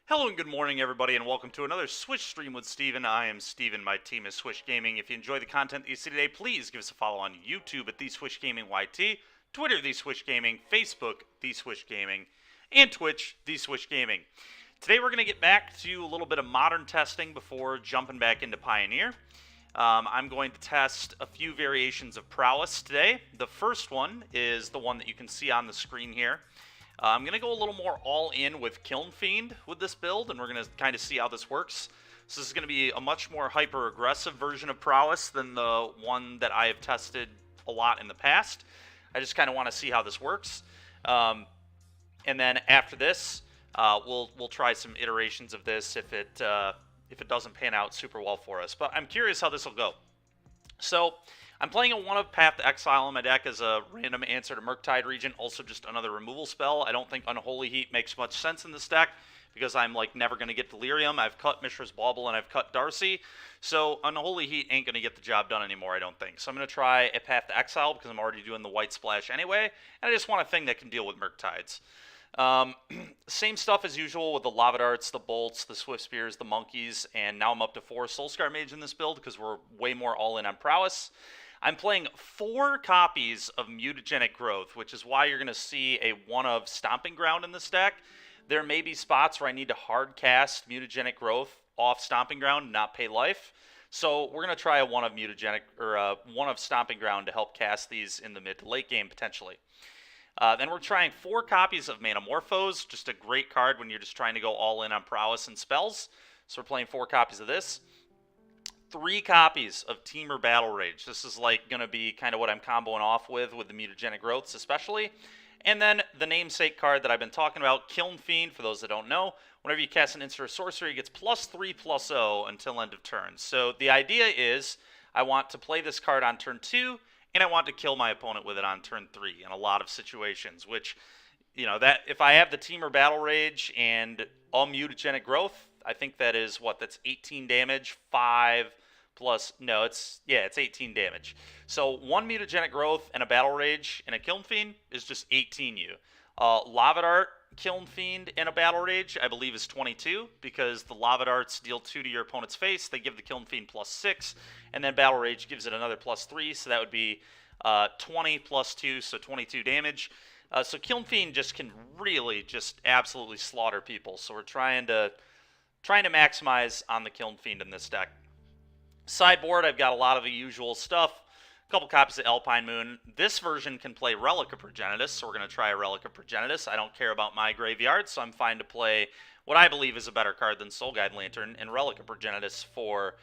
Hello and good morning, everybody, and welcome to another Switch stream with Steven. I am Steven. My team is Switch Gaming. If you enjoy the content that you see today, please give us a follow on YouTube at The Switch Gaming YT, Twitter, The Switch Gaming, Facebook, The Switch Gaming, and Twitch, The Switch Gaming. Today we're going to get back to a little bit of modern testing before jumping back into Pioneer. I'm going to test a few variations of Prowess today. The first one is the one that you can see on the screen here. I'm going to go a little more all-in with Kiln Fiend with this build, and we're going to kind of see how this works. So this is going to be a much more hyper-aggressive version of Prowess than the one that I have tested a lot in the past. I just kind of want to see how this works. And then after this, we'll try some iterations of this if it doesn't pan out super well for us. But I'm curious how this will go. So I'm playing a 1-of Path to Exile in my deck as a random answer to Murktide Regent, also just another removal spell. I don't think Unholy Heat makes much sense in this deck because I'm like never going to get Delirium. I've cut Mishra's Bauble and I've cut Darcy, so Unholy Heat ain't going to get the job done anymore, I don't think. So I'm going to try a Path to Exile because I'm already doing the White Splash anyway, and I just want a thing that can deal with Murktides. Same stuff as usual with the Lava Darts, the Bolts, the Swift Spears, the Monkeys, and now I'm up to 4 Soulscar Mage in this build because we're way more all-in on Prowess. I'm playing 4 copies of Mutagenic Growth, which is why you're going to see a 1-of Stomping Ground in this deck. There may be spots where I need to hard cast Mutagenic Growth off Stomping Ground and not pay life. So we're going to try a 1-of Mutagenic, or a 1-of Stomping Ground to help cast these in the mid to late game, potentially. Then we're trying 4 copies of Manamorphose, just a great card when you're just trying to go all in on Prowess and spells. So we're playing 4 copies of this. 3 copies of Temur Battle Rage. This is like going to be kind of what I'm comboing off with the Mutagenic Growths especially. And then the namesake card that I've been talking about, Kiln Fiend, for those that don't know. Whenever you cast an instant or sorcery, it gets +3/+0 until end of turn. So the idea is I want to play this card on turn 2, and I want to kill my opponent with it on turn 3 in a lot of situations, which, you know, that if I have the Temur Battle Rage and a Mutagenic Growth, I think that is, what, that's 18 damage, 5 plus, no, it's 18 damage. So 1 Mutagenic Growth and a Battle Rage and a Kiln Fiend is just 18 you. Lava Dart, Kiln Fiend, and a Battle Rage, I believe, is 22, because the Lava Darts deal 2 to your opponent's face, they give the Kiln Fiend +6, and then Battle Rage gives it another +3, so that would be 20 plus 2, so 22 damage. So Kiln Fiend just can really just absolutely slaughter people, so we're trying to maximize on the Kiln Fiend in this deck. Sideboard, I've got a lot of the usual stuff. A couple copies of Alpine Moon. This version can play Relic of Progenitus, so we're going to try a Relic of Progenitus. I don't care about my graveyard, so I'm fine to play what I believe is a better card than Soul Guide Lantern and Relic of Progenitus for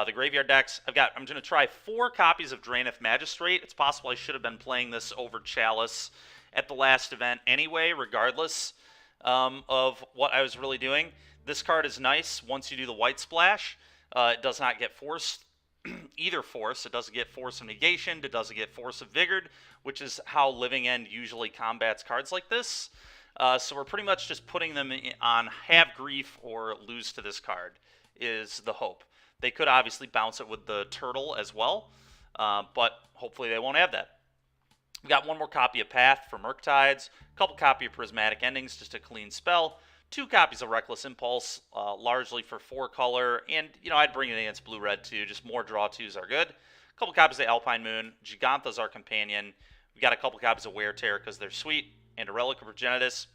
the graveyard decks. I'm going to try 4 copies of Draenith Magistrate. It's possible I should have been playing this over Chalice at the last event anyway, regardless of what I was really doing. This card is nice once you do the White Splash. It does not get forced, either force. It doesn't get Force of Negation. It doesn't get Force of Vigored, which is how Living End usually combats cards like this. So we're pretty much just putting them on have grief or lose to this card is the hope. They could obviously bounce it with the Turtle as well, but hopefully they won't have that. We've got 1 more copy of Path for Murktides, a couple copy of Prismatic Endings, just a clean spell, 2 copies of Reckless Impulse, largely for 4 color, and, you know, I'd bring it against blue-red too, just more draw 2s are good. A couple copies of Alpine Moon, Gigantha's our companion, we got a couple copies of Wear Tear because they're sweet, and a Relic of Progenitus.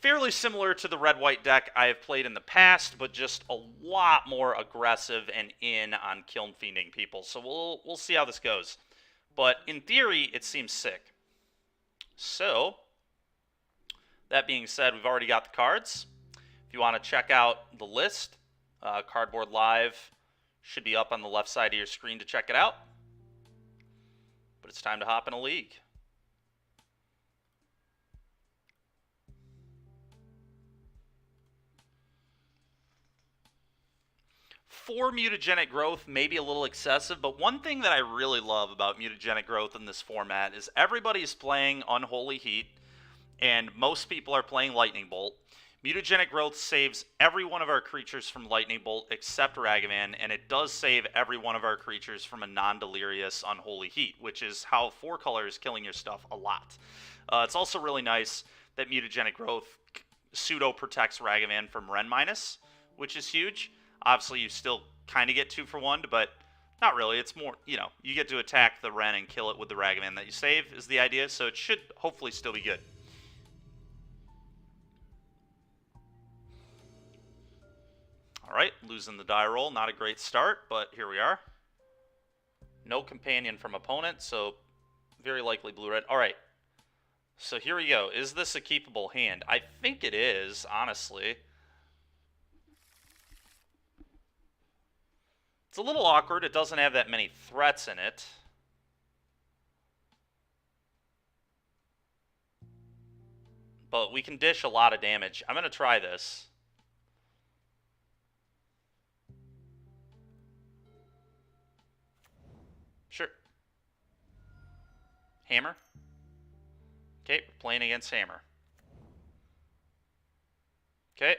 Fairly similar to the red-white deck I have played in the past, but just a lot more aggressive and in on Kiln Fiending people, so we'll see how this goes. But in theory, it seems sick. So that being said, we've already got the cards. If you want to check out the list, Cardboard Live should be up on the left side of your screen to check it out. But it's time to hop in a league. For Mutagenic Growth, maybe a little excessive, but one thing that I really love about Mutagenic Growth in this format is everybody's playing Unholy Heat, and most people are playing Lightning Bolt. Mutagenic Growth saves every one of our creatures from Lightning Bolt except Ragavan, and it does save every one of our creatures from a non-delirious Unholy Heat, which is how 4 color is killing your stuff a lot. It's also really nice that Mutagenic Growth pseudo protects Ragavan from Ren minus, which is huge. Obviously, you still kind of get 2 for 1, but not really. It's more, you know, you get to attack the Ren and kill it with the Ragavan that you save is the idea, so it should hopefully still be good. Alright, losing the die roll. Not a great start, but here we are. No companion from opponent, so very likely blue-red. Alright, so here we go. Is this a keepable hand? I think it is, honestly. It's a little awkward. It doesn't have that many threats in it. But we can dish a lot of damage. I'm going to try this. Sure. Hammer. Okay, we're playing against Hammer. Okay.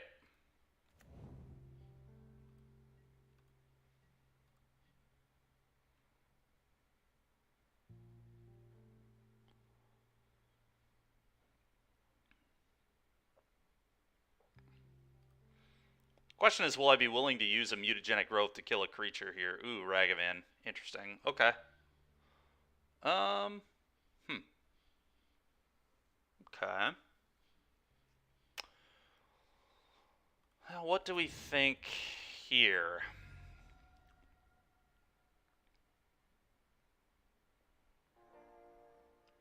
Question is, will I be willing to use a mutagenic growth to kill a creature here? Ooh, Ragavan. Interesting. Okay. Okay. Now, what do we think here?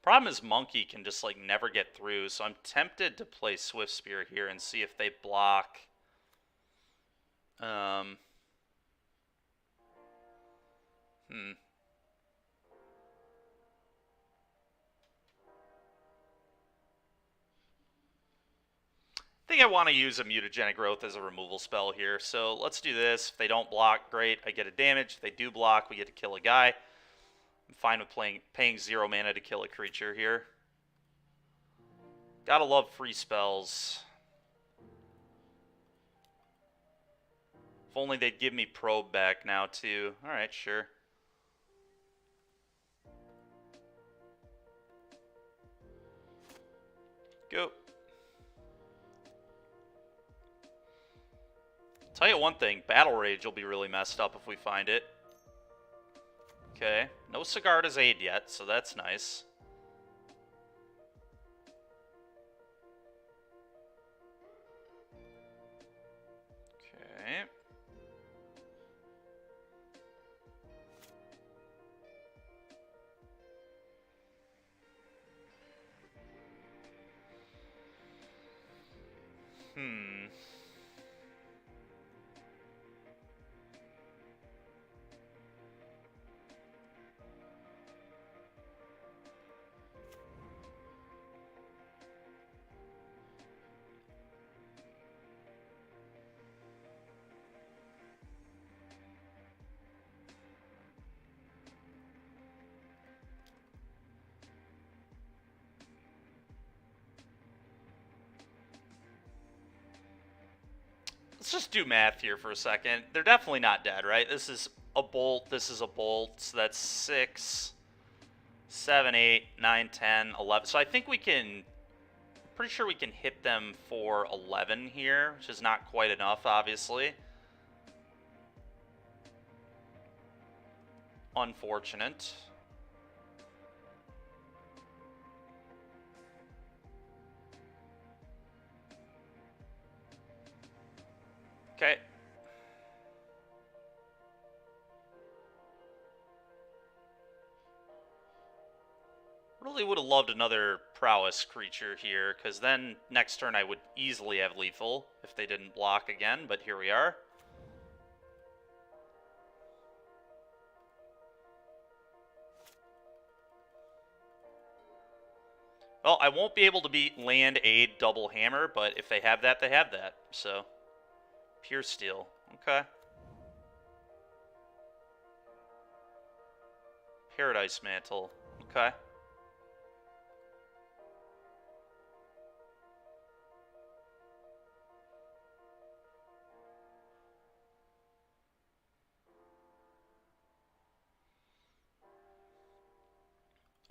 Problem is Monkey can just, like, never get through, so I'm tempted to play Swift Spear here and see if they block. I think I want to use a mutagenic growth as a removal spell here, so let's do this. If they don't block, great, I get a damage. If they do block, we get to kill a guy. I'm fine with paying 0 mana to kill a creature here. Gotta love free spells. If only they'd give me Probe back now, too. Alright, sure. Go. Tell you one thing, Battle Rage will be really messed up if we find it. Okay, no Sigarda's Aid yet, so that's nice. Okay. Let's just do math here for a second. They're definitely not dead, right? This is a bolt, this is a bolt, so that's 6, 7, 8, 9, 10, 11. So I think we can, pretty sure we can hit them for 11 here, which is not quite enough, obviously. Unfortunate. Okay. Really would have loved another Prowess creature here, because then next turn I would easily have lethal if they didn't block again, but here we are. Well, I won't be able to beat land, aid, double hammer, but if they have that, they have that, so... Pure steel. Okay. Paradise Mantle. Okay.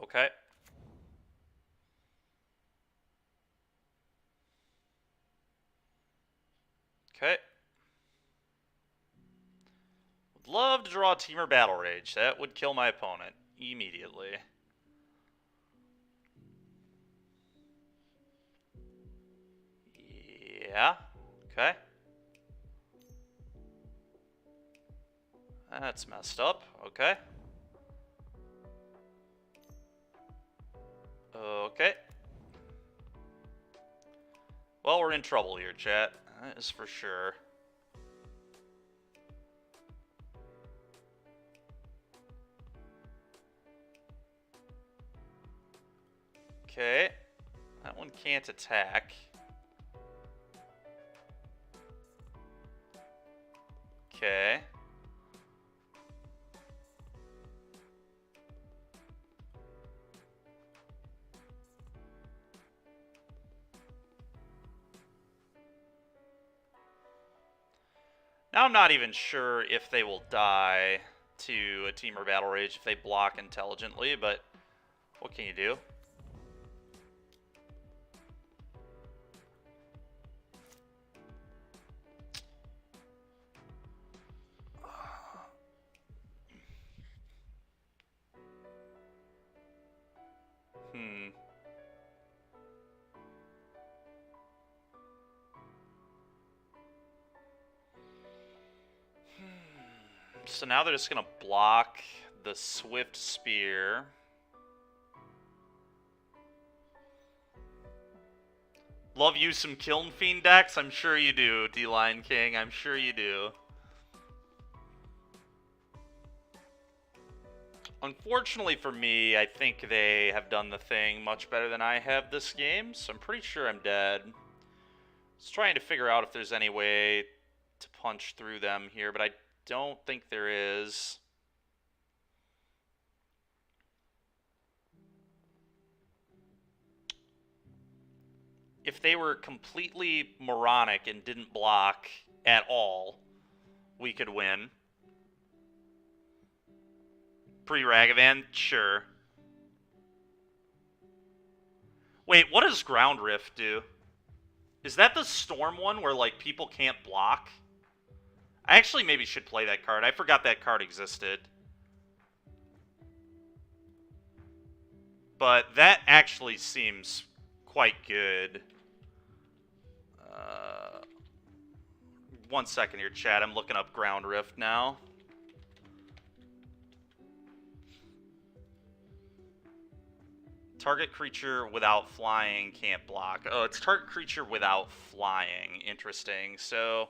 Okay. Okay. Would love to draw Teamer Battle Rage. That would kill my opponent immediately. Yeah. Okay. That's messed up. Okay. Okay. Well, we're in trouble here, chat. That is for sure. Okay. That one can't attack. Okay. Now I'm not even sure if they will die to a Teamer Battle Rage if they block intelligently, but what can you do? So now they're just going to block the Swift Spear. Love you some Kiln Fiend decks? I'm sure you do, D-Line King. I'm sure you do. Unfortunately for me, I think they have done the thing much better than I have this game, so I'm pretty sure I'm dead. Just trying to figure out if there's any way to punch through them here, but I don't think there is. If they were completely moronic and didn't block at all, we could win. Pre-Ragavan? Sure. Wait, what does Ground Rift do? Is that the Storm one where, like, people can't block? I actually maybe should play that card. I forgot that card existed. But that actually seems quite good. 1 second here, chat. I'm looking up Ground Rift now. Target creature without flying can't block. Oh, it's target creature without flying. Interesting. So,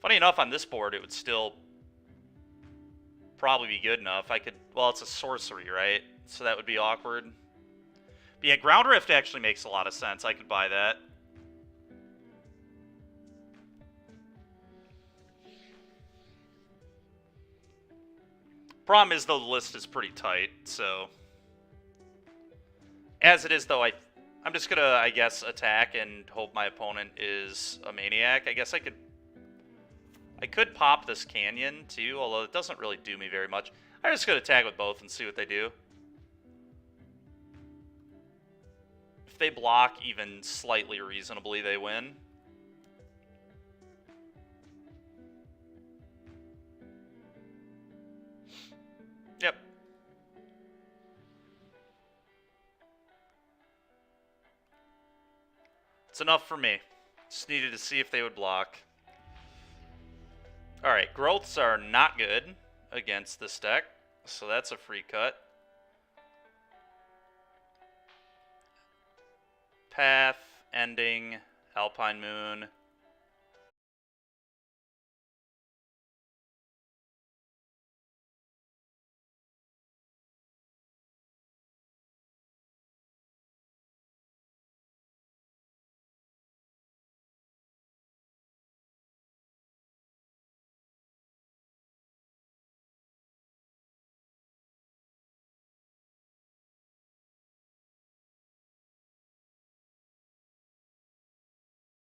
funny enough, on this board, it would still probably be good enough. I could... Well, it's a sorcery, right? So that would be awkward. But yeah, Ground Rift actually makes a lot of sense. I could buy that. Problem is, though, the list is pretty tight, so... As it is, though, I'm just gonna, I guess, attack and hope my opponent is a maniac. I guess I could pop this Canyon, too, although it doesn't really do me very much. I'm just gonna attack with both and see what they do. If they block even slightly reasonably, they win. Yep. It's enough for me. Just needed to see if they would block. Alright, growths are not good against this deck, so that's a free cut. Path, Ending, Alpine Moon.